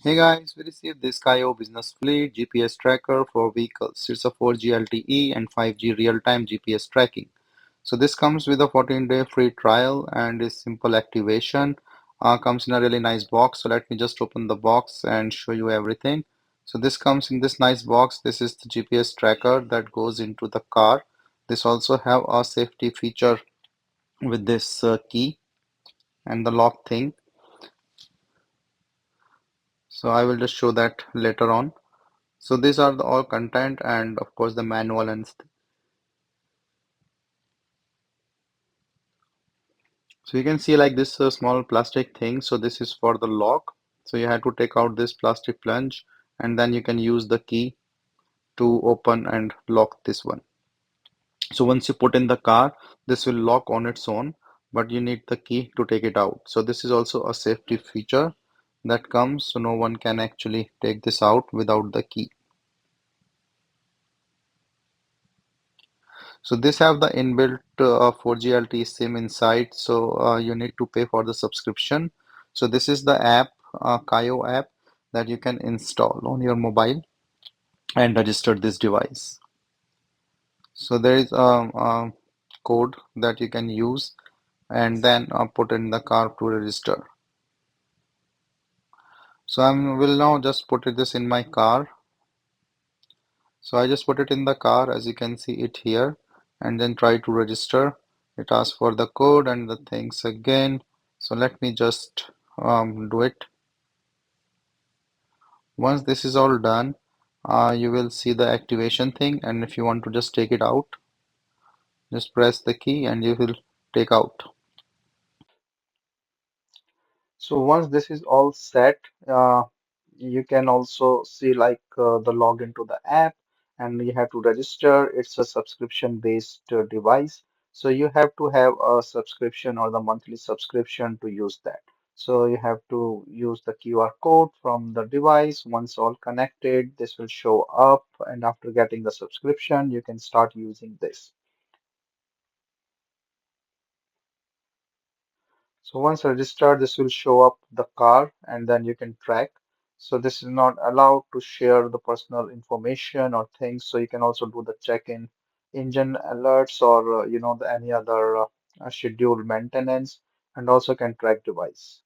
Hey guys, we received this Kayo Business Fleet GPS tracker for vehicles. It's a 4G LTE and 5G real-time GPS tracking. So this comes with a 14-day free trial and is simple activation. Comes in a really nice box. So let me just open the box and show you everything. So this comes in this nice box. This is the GPS tracker that goes into the car. This also have a safety feature with this key and the lock thing. So I will just show that later on. So these are the all content and of course the manual and so you can see like this small plastic thing. So this is for the lock. So you have to take out this plastic plunge and then you can use the key to open and lock this one. So once you put in the car, this will lock on its own, but you need the key to take it out. So this is also a safety feature that comes, so no one can actually take this out without the key. So this have the inbuilt 4G LTE SIM inside, so you need to pay for the subscription. So this is the app, Kayo app, that you can install on your mobile and register this device. So there is a code that you can use and then put in the car to register. So I will now just put this in my car. So I just put it in the car as you can see it here and then try to register. It asks for the code and the things again. So let me just do it. Once this is all done, you will see the activation thing, and if you want to just take it out, just press the key and you will take out. So once this is all set, you can also see like the login to the app and you have to register. It's a subscription based device. So you have to have a subscription or the monthly subscription to use that. So you have to use the QR code from the device. Once all connected, this will show up. And after getting the subscription, you can start using this. So once registered, this will show up the car and then you can track. So this is not allowed to share the personal information or things. So you can also do the check-in engine alerts or any other scheduled maintenance and also can track device.